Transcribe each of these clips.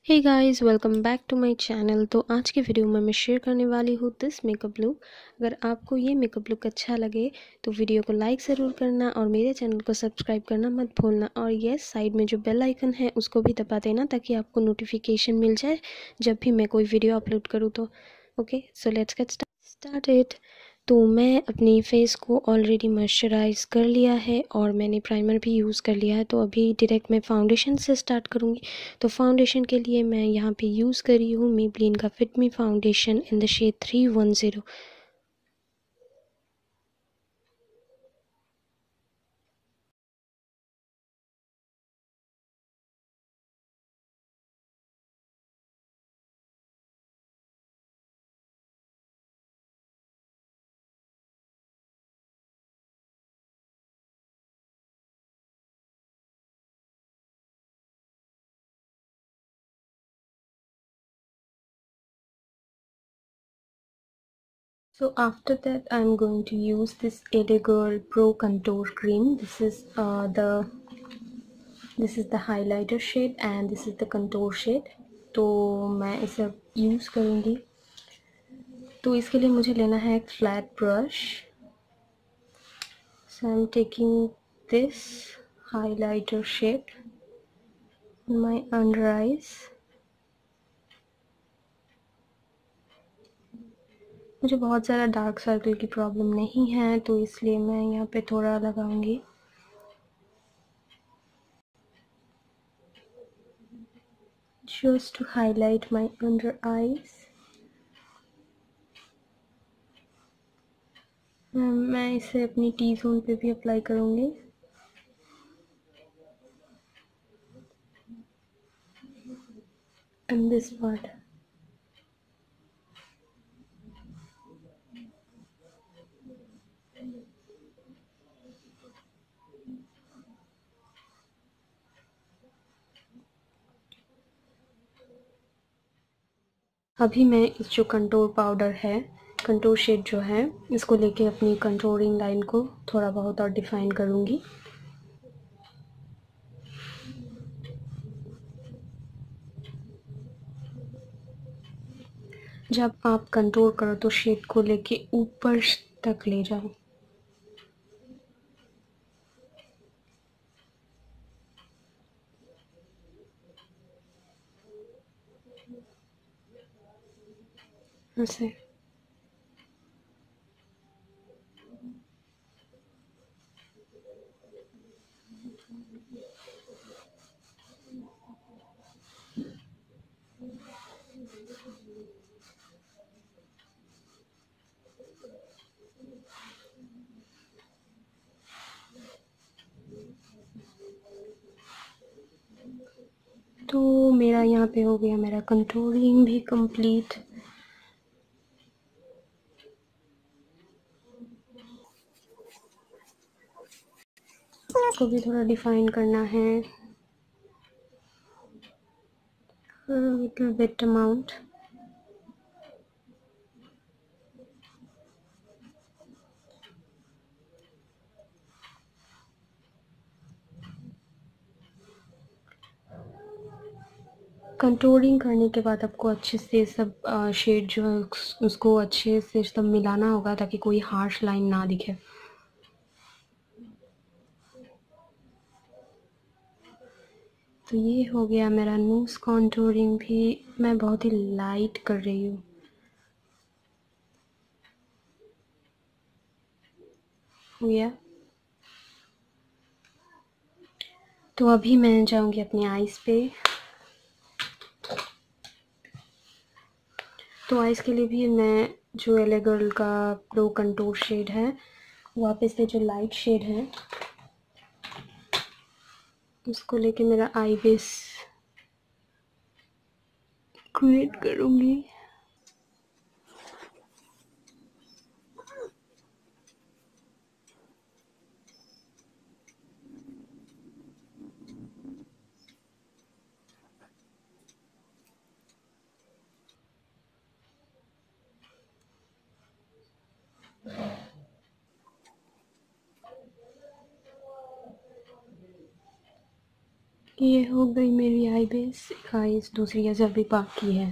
Hey guys, welcome back to my channel. तो आज की वीडियो में मैं शेयर करने वाली हूँ दिस मेकअप लुक। अगर आपको ये मेकअप लुक अच्छा लगे तो वीडियो को लाइक ज़रूर करना और मेरे चैनल को सब्सक्राइब करना मत भूलना। और यस, साइड में जो बेल आइकन है उसको भी दबा देना ताकि आपको नोटिफिकेशन मिल जाए जब भी मैं कोई वीडियो अपलोड करूँ तो। Okay, so let's get started. तो मैं अपनी फेस को ऑलरेडी मॉइस्चराइज़ कर लिया है और मैंने प्राइमर भी यूज़ कर लिया है। तो अभी डायरेक्ट मैं फाउंडेशन से स्टार्ट करूँगी। तो फाउंडेशन के लिए मैं यहाँ पे यूज़ कर रही हूँ मेबलिन का fit me foundation in the shade 310। So after that I'm going to use this Girl Pro Contour Cream. This is the highlighter shade and this is the contour shade. तो मैं इसे use करूँगी। तो इसके लिए मुझे लेना है एक flat brush. So I'm taking this highlighter shade on my under eyes. मुझे बहुत ज़्यादा डार्क सर्कल की प्रॉब्लम नहीं है तो इसलिए मैं यहाँ पे थोड़ा लगाऊंगी। Just to highlight my under eyes. मैं इसे अपनी टी जोन पे भी अप्लाई करूँगी। And this part. अभी मैं इस जो कंटूर पाउडर है, कंटूर शेड जो है, इसको लेके अपनी कंटूरिंग लाइन को थोड़ा बहुत और डिफाइन करूँगी। जब आप कंटूर करो तो शेड को लेके ऊपर तक ले जाओ। ऐसे। तो मेरा यहाँ पे हो गया मेरा कंटूरिंग भी कंप्लीट। को भी थोड़ा डिफाइन करना है, लिटिल बिट अमाउंट। कंटूरिंग करने के बाद आपको अच्छे से सब शेड जो है उसको अच्छे से सब मिलाना होगा ताकि कोई हार्श लाइन ना दिखे। तो ये हो गया मेरा नोज कंटूरिंग भी। मैं बहुत ही लाइट कर रही हूँ। हो गया। तो अभी मैं जाऊँगी अपनी आईज पे। तो आइज़ के लिए भी मैं जो एले गर्ल का प्रो कंटूर शेड है, वापस से जो लाइट शेड है उसको लेके मेरा आई बेस क्रिएट करूँगी। ये हो गई मेरी आई बेस। आईज दूसरी अजर भी बाकी है।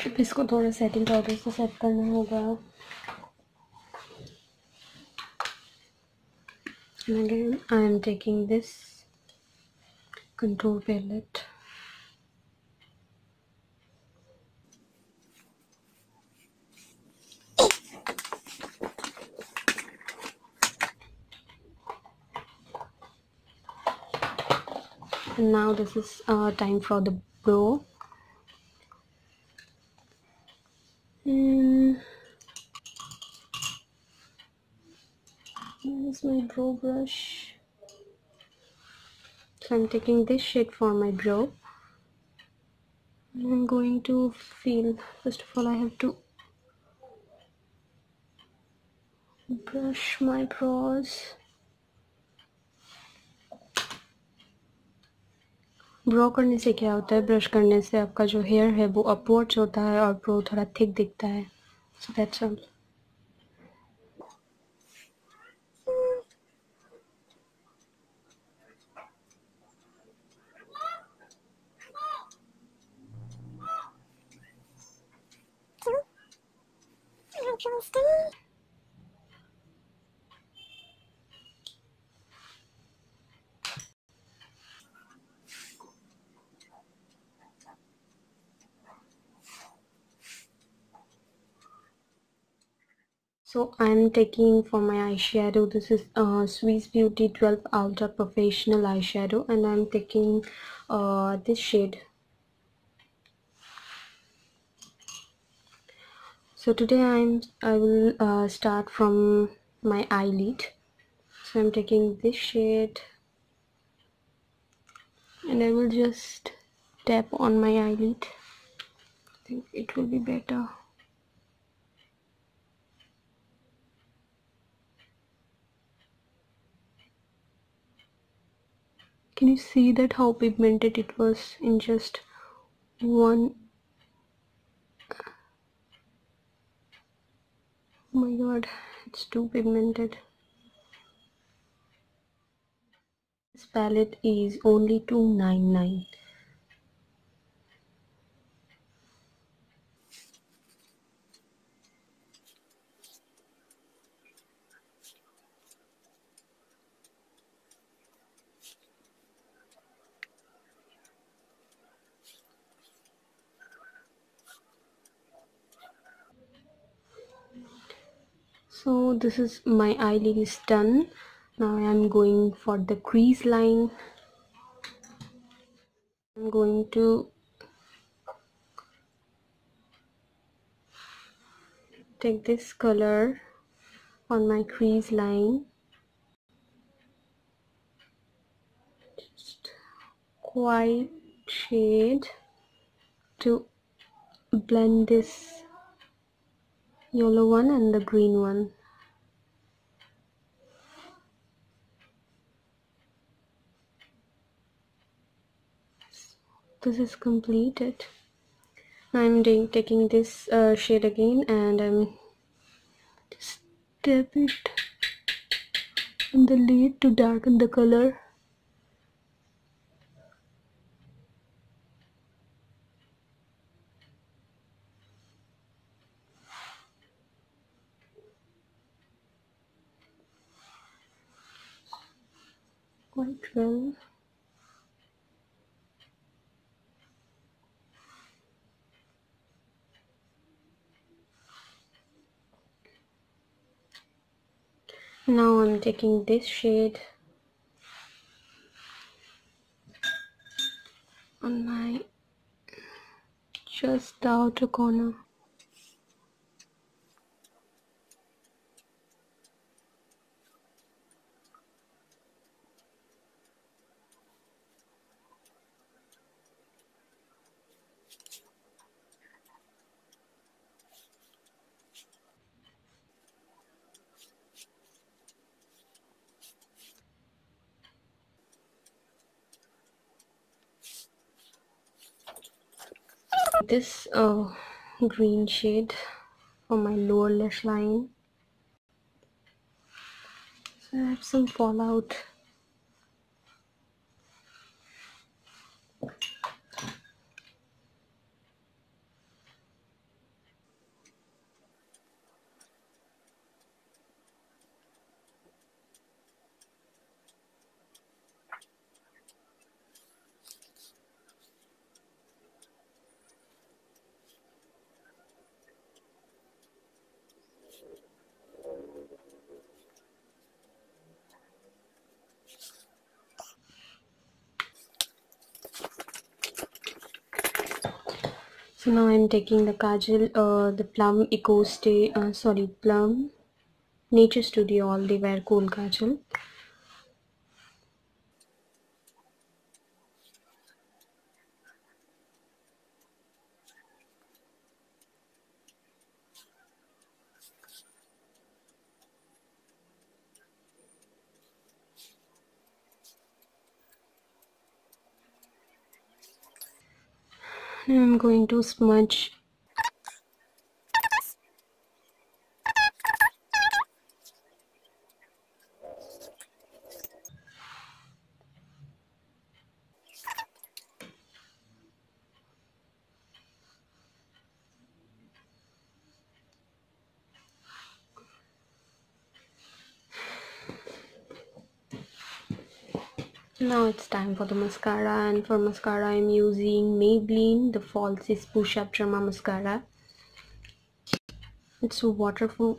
अब इसको थोड़ा सेटिंग पाउडर से सेट करना होगा। And again I am taking this contour palette. And now this is time for the brow. And where is my brow brush? So I'm taking this shade for my brow. And I'm going to feel, first of all I have to brush my brows. Bro करने से क्या होता है, brush करने से आपका जो hair है वो अपवर्ड्स होता है और ब्रो थोड़ा थिक दिखता है. So that's all. So I'm taking for my eyeshadow, this is Swiss Beauty 12 Ultra Professional Eyeshadow, and I'm taking this shade. So today I will start from my eyelid. So I'm taking this shade and I will just tap on my eyelid. I think it will be better. Can you see that how pigmented it was in just one? Oh my god, it's too pigmented. This palette is only $2.99. So this is my eyelid is done. Now I am going for the crease line. I'm going to take this color on my crease line. Just white shade to blend this yellow one and the green one. This is completed. Now I'm taking this shade again and I'm just tap it on the lid to darken the color. Quite well. Now I'm taking this shade on my just the outer corner. this green shade for my lower lash line. So I have some fallout. So now I'm taking the Kajal, the Plum Plum Nature Studio All Day Wear Kohl Kajal. Now I'm going to smudge. Now it's time for the mascara, and for mascara I'm using Maybelline the Falsies Push Up Drama Mascara. It's waterproof.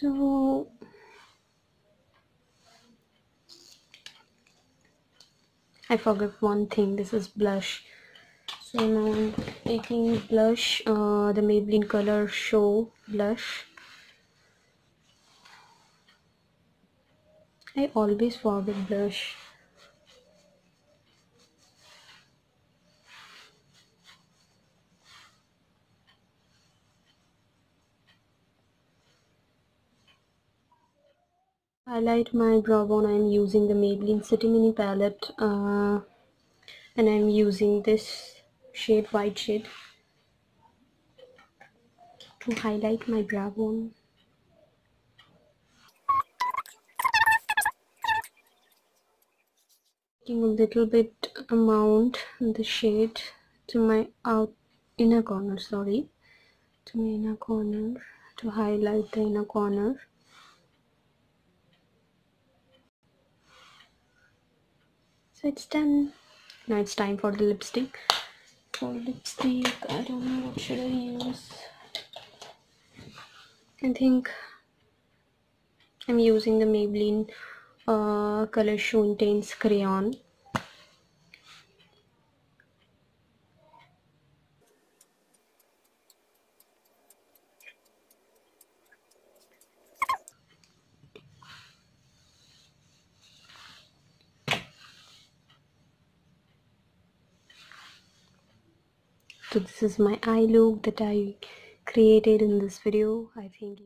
So I forgot one thing, this is blush. So now I'm taking blush, the Maybelline Color Show blush. I always forget blush. Highlight my brow bone, I'm using the Maybelline City Mini palette, and I'm using this shade, white shade, to highlight my brow bone. Taking a little bit amount in the shade to my inner corner, to my inner corner, to highlight the inner corner. So it's done. Now it's time for the lipstick. For lipstick, I don't know what should I use. I think I'm using the Maybelline Color Show Intense Crayon. So this is my eye look that I created in this video. I think